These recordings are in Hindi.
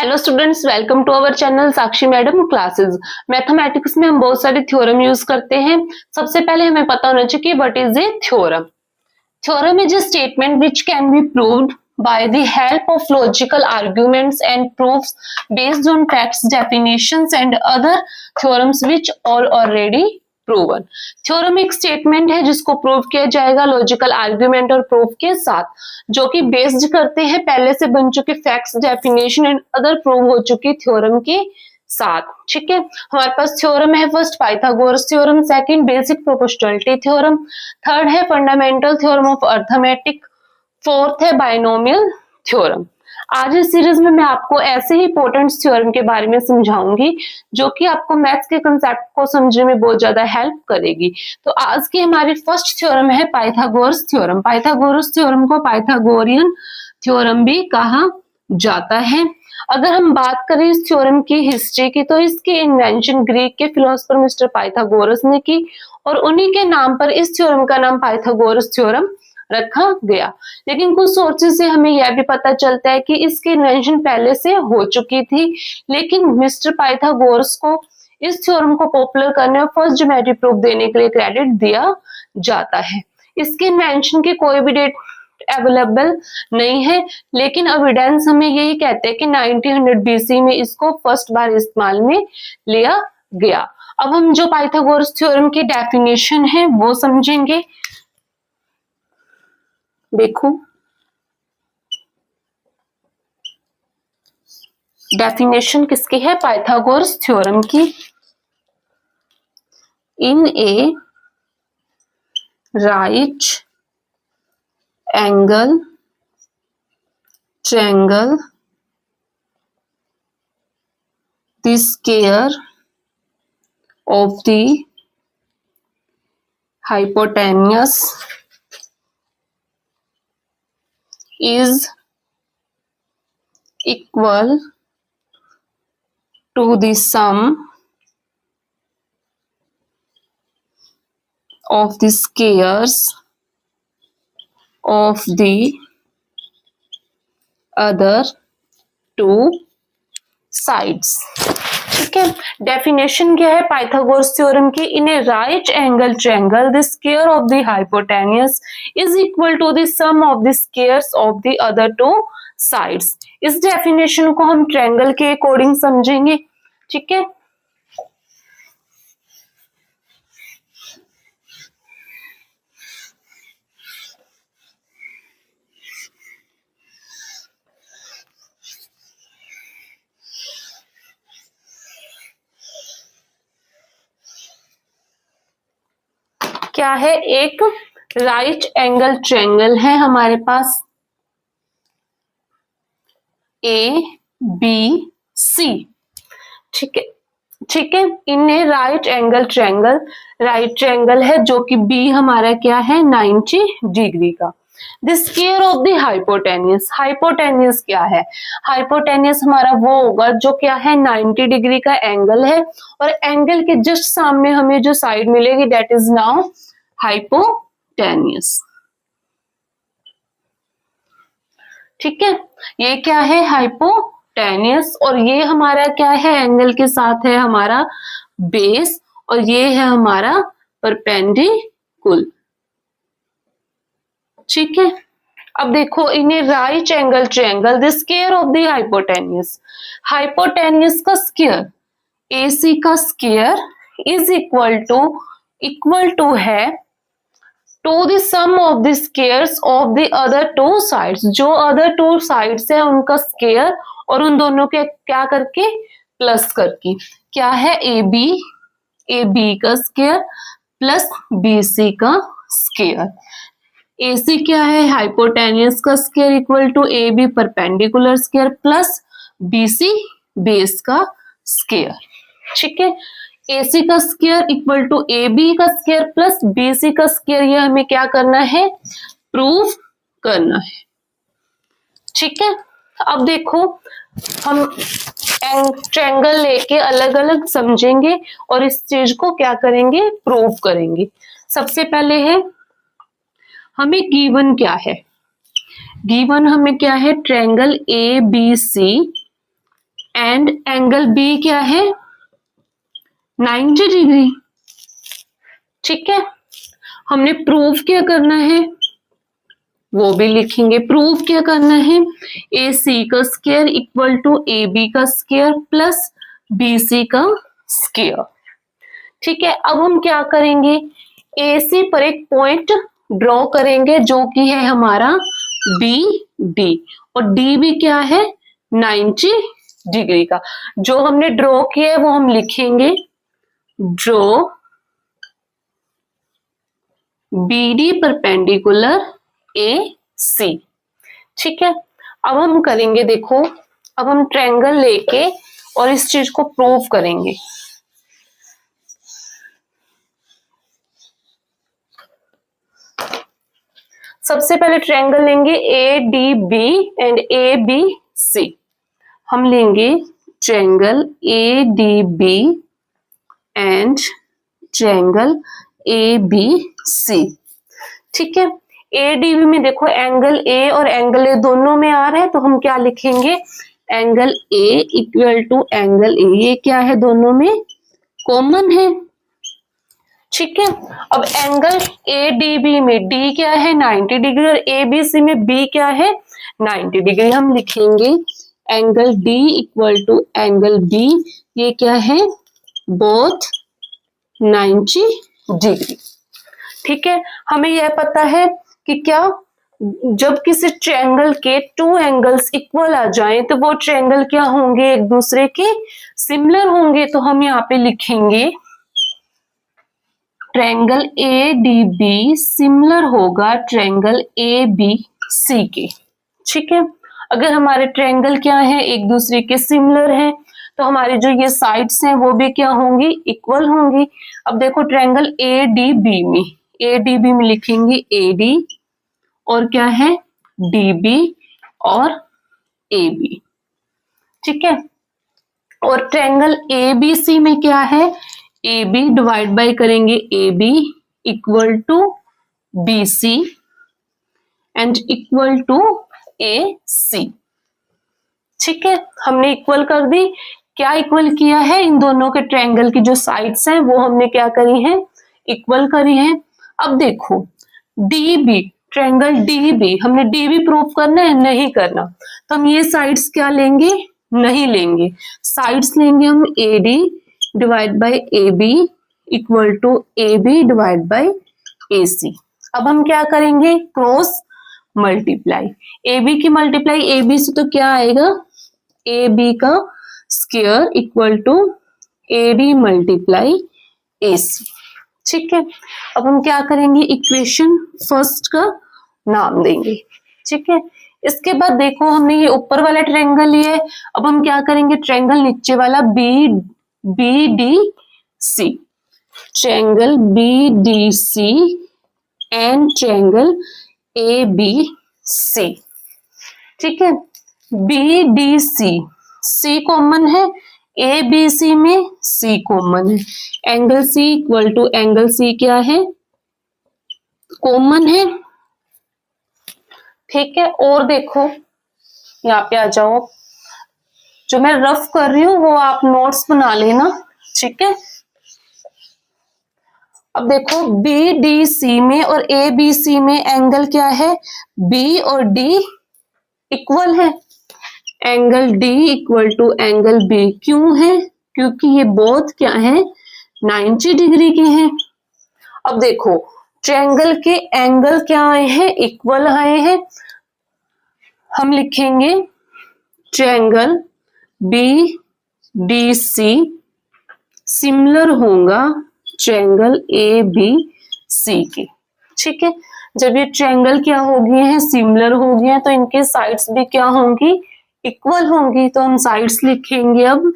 Hello students, welcome to our channel Sakshi madam classes. Mathematics में हम बहुत सारे थ्योरम यूज करते हैं। सबसे पहले हमें पता होना चाहिए what is a theorem. Theorem is a statement which can be proved by the help of logical arguments and proofs based on facts, definitions and other theorems which are already proven। Theorem एक स्टेटमेंट है जिसको प्रूव किया जाएगा लॉजिकल आर्ग्यूमेंट और प्रूफ के साथ, जो कि बेस्ड करते हैं पहले से बन चुके facts, definition and other prove हो चुकी थ्योरम के साथ। ठीक है, हमारे पास थ्योरम है first Pythagoras theorem, second basic proportionality theorem, third है fundamental theorem of arithmetic, fourth है बाइनोमियल थ्योरम। आज इस सीरीज में मैं आपको ऐसे ही इंपॉर्टेंट थ्योरम के बारे में समझाऊंगी जो कि आपको मैथ्स के कंसेप्ट को समझने में बहुत ज्यादा हेल्प करेगी। तो आज की हमारी फर्स्ट थ्योरम है पाइथागोरस थ्योरम। पाइथागोरस थ्योरम को पाइथागोरियन थ्योरम भी कहा जाता है। अगर हम बात करें इस थ्योरम की हिस्ट्री की, तो इसकी इन्वेंशन ग्रीक के फिलोसोफर मिस्टर पाइथागोरस ने की और उन्हीं के नाम पर इस थ्योरम का नाम पाइथागोरस थ्योरम रखा गया। लेकिन कुछ सोर्सेज से हमें यह भी पता चलता है कि इसकी इन्वेंशन पहले से हो चुकी थी, लेकिन मिस्टर पाइथागोरस को इस थ्योरम को पॉपुलर करने और फर्स्ट ज्योमेट्री प्रूफ देने के लिए क्रेडिट दिया जाता है। इसकी इन्वेंशन की कोई भी डेट अवेलेबल नहीं है, लेकिन एविडेंस हमें यही कहते हैं कि 1900 BC में इसको फर्स्ट बार इस्तेमाल में लिया गया। अब हम जो पाइथागोरस थ्योरम की डेफिनेशन है वो समझेंगे। देखो, डेफिनेशन किसकी है? पाइथागोरस थ्योरम की। In a right angle triangle the square of the hypotenuse is equal to the sum of the squares of the other two sides। ठीक है, डेफिनेशन क्या है पाइथागोरस थ्योरम की? In a right angle triangle the square of the hypotenuse is equal to the sum of the squares of the other two sides. इस डेफिनेशन को हम ट्रायंगल के अकॉर्डिंग समझेंगे। ठीक है, क्या है? एक राइट एंगल ट्रायंगल है हमारे पास ए बी सी। ठीक है, ठीक है, इन्हें right angle triangle, right triangle है जो कि बी हमारा क्या है 90 डिग्री का। The square of the hypotenuse, hypotenuse क्या है? हाइपोटेन्यूज हमारा वो होगा जो क्या है 90 डिग्री का एंगल है और एंगल के जस्ट सामने हमें जो साइड मिलेगी दैट इज नाउ हाइपोटेन्यूज। ठीक है, ये क्या है? हाइपोटेन्यूज। और ये हमारा क्या है? एंगल के साथ है हमारा बेस और ये है हमारा परपेंडिकुलर। ठीक है, अब देखो, इन्हें right angle triangle the square of the hypotenuse, hypotenuse का स्क्वायर AC का स्क्वायर इज इक्वल टू है to the sum of the squares of the other two sides. जो अदर टू साइड्स है उनका स्क्वायर और उन दोनों के क्या करके प्लस करके, क्या है? AB का स्क्वायर प्लस BC का स्क्वायर। AC क्या है? हाइपोटेन्यूज का square equal to AB perpendicular square plus BC base का स्क्वायर। ठीक है, AC का स्क्वायर इक्वल टू AB का स्क्वायर प्लस BC का स्क्वायर, ये हमें क्या करना है? प्रूफ करना है। ठीक है, अब देखो, हम ट्रायंगल लेके अलग अलग समझेंगे और इस चीज को क्या करेंगे? प्रूव करेंगे। सबसे पहले है हमें गिवन क्या है? गिवन हमें क्या है? Triangle ABC and angle B क्या है 90 डिग्री। ठीक है, हमने प्रूव क्या करना है वो भी लिखेंगे। प्रूव क्या करना है, ए सी का square equal to A B का स्क्वायर प्लस बी सी का स्क्वायर। ठीक है, अब हम क्या करेंगे, ए सी पर एक पॉइंट ड्रॉ करेंगे जो कि है हमारा बी डी, और डी भी क्या है 90 डिग्री का। जो हमने ड्रॉ किया है वो हम लिखेंगे, draw B D perpendicular A C. ठीक है, अब हम करेंगे, देखो अब हम ट्रायंगल लेके और इस चीज को प्रूव करेंगे। सबसे पहले ट्रायंगल लेंगे A D B and A B C. हम लेंगे triangle A D B and triangle A B C. ठीक है, ए डी बी में देखो एंगल ए और एंगल ए दोनों में आ रहा है, तो हम क्या लिखेंगे, angle A equal to angle A, ये क्या है दोनों में कॉमन है। ठीक है, अब एंगल ए डी बी में डी क्या है 90 डिग्री और ए बी सी में बी क्या है 90 डिग्री। हम लिखेंगे angle D equal to angle B, ये क्या है बोथ 90 डिग्री। ठीक है, हमें यह पता है कि क्या जब किसी ट्रायंगल के टू एंगल्स इक्वल आ जाएं तो वो ट्रायंगल क्या होंगे, एक दूसरे के सिमिलर होंगे। तो हम यहाँ पे लिखेंगे triangle A D B similar होगा ट्रायंगल ए बी सी के। ठीक है, अगर हमारे ट्रायंगल क्या है एक दूसरे के सिमिलर है तो हमारी जो ये साइड्स हैं वो भी क्या होंगी, इक्वल होंगी। अब देखो ट्रायंगल ए डी बी में, ए डी बी में लिखेंगे ए डी और क्या है डी बी और ए बी। ठीक है, और ट्रायंगल ए बी सी में क्या है, ए बी डिवाइड बाय करेंगे A B equal to B C and equal to A C. ठीक है, हमने इक्वल कर दी। क्या इक्वल किया है, इन दोनों के ट्रायंगल की जो साइड्स हैं वो हमने क्या करी है, इक्वल करी है। अब देखो D B, triangle D B, हमने डी बी प्रूव करना है, नहीं करना, तो हम ये साइड्स क्या लेंगे, नहीं लेंगे। साइड्स लेंगे हम A D divide by A B equal to A B divide by A C. अब हम क्या करेंगे, क्रॉस मल्टीप्लाई, ए बी की मल्टीप्लाई ए बी से तो क्या आएगा, ए बी का square equal to A D multiply A C. ठीक है, अब हम क्या करेंगे, इक्वेशन फर्स्ट का नाम देंगे। ठीक है, इसके बाद देखो हमने ये ऊपर वाला ट्रायंगल लिया है, अब हम क्या करेंगे, ट्रायंगल नीचे वाला B B D C, triangle B D C and triangle A B C. ठीक है, B D C, C common है, ए बी सी में सी कॉमन है, angle C equal to angle C क्या है कॉमन है। ठीक है, और देखो यहाँ पे आ जाओ, जो मैं रफ कर रही हूँ वो आप नोट्स बना लेना। ठीक है, अब देखो बी डी सी में और ए बी सी में एंगल क्या है, बी और डी इक्वल है, angle D equal to angle B क्यों है, क्योंकि ये बोथ क्या है 90 डिग्री के हैं। अब देखो ट्रायंगल के एंगल क्या आए हैं, इक्वल आए हैं। हम लिखेंगे triangle B D C similar होगा ट्रायंगल ए बी सी के। ठीक है, जब ये ट्रायंगल क्या हो गए हैं, सिमिलर हो गए हैं, तो इनके साइड्स भी क्या होंगी, इक्वल होंगी। तो हम साइड्स लिखेंगे अब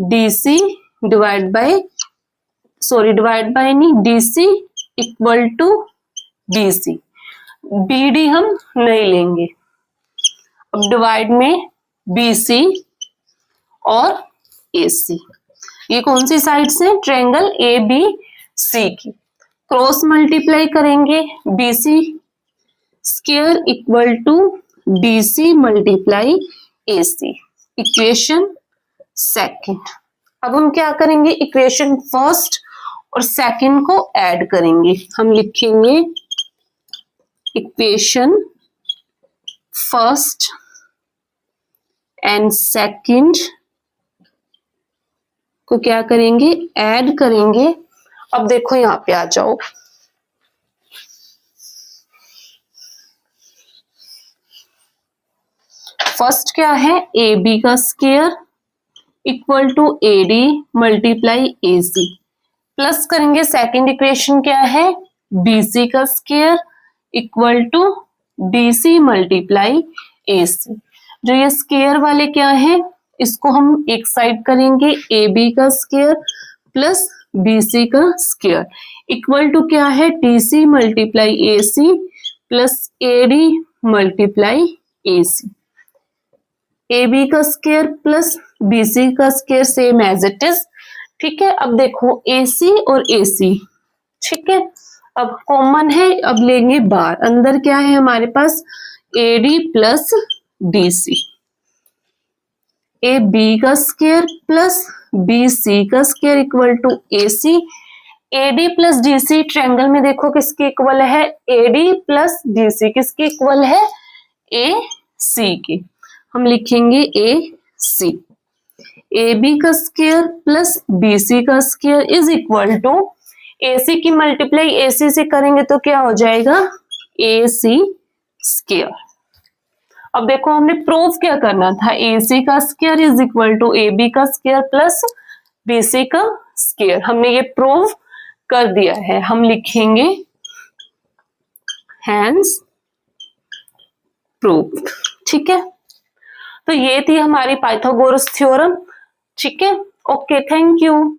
D C divide by, sorry divide by नहीं, D C equal to B C, B D हम नहीं लेंगे। अब डिवाइड में बी सी और ए सी, ये कौन सी साइड्स हैं, ट्रायंगल ए बी सी की। क्रॉस मल्टीप्लाई करेंगे, B C square equal to D C multiply A C, equation second. अब हम क्या करेंगे, इक्वेशन फर्स्ट और सेकंड को ऐड करेंगे। हम लिखेंगे इक्वेशन फर्स्ट एंड सेकंड को क्या करेंगे, ऐड करेंगे। अब देखो यहां पे आ जाओ, फर्स्ट क्या है, ए बी का square equal to A D multiply A C, plus करेंगे सेकेंड इक्वेशन क्या है, बी सी का square equal to D C multiply A C. जो ये स्क्वायर वाले क्या है, इसको हम एक साइड करेंगे, ए बी का स्क्वायर प्लस बी सी का स्क्वायर इक्वल टू क्या है, D C multiply A C plus A D multiply A C. A B का स्क्वायर प्लस बी सी का square same as it is, ठीक है। अब देखो ए सी और ए सी, ठीक है, अब कॉमन है, अब लेंगे बाहर, अंदर क्या है हमारे पास, A D plus D C, A B का स्क्वायर प्लस बी सी का square equal to A C. A D plus D C triangle में देखो किसके इक्वल है, A D plus D C किसके इक्वल है, ए सी के। हम लिखेंगे ए सी। ए बी का स्क्वायर प्लस बी सी का square is equal to, A C की मल्टीप्लाई ए सी से करेंगे तो क्या हो जाएगा, ए सी स्क्वायर। अब देखो हमने प्रूफ क्या करना था, ए सी का square is equal to A B का स्क्वायर प्लस बी सी का स्क्वायर। हमने ये प्रूफ कर दिया है। हम लिखेंगे हैंस प्रूफ, ठीक है। तो ये थी हमारी पाइथागोरस थ्योरम, ठीक है। Okay, thank you.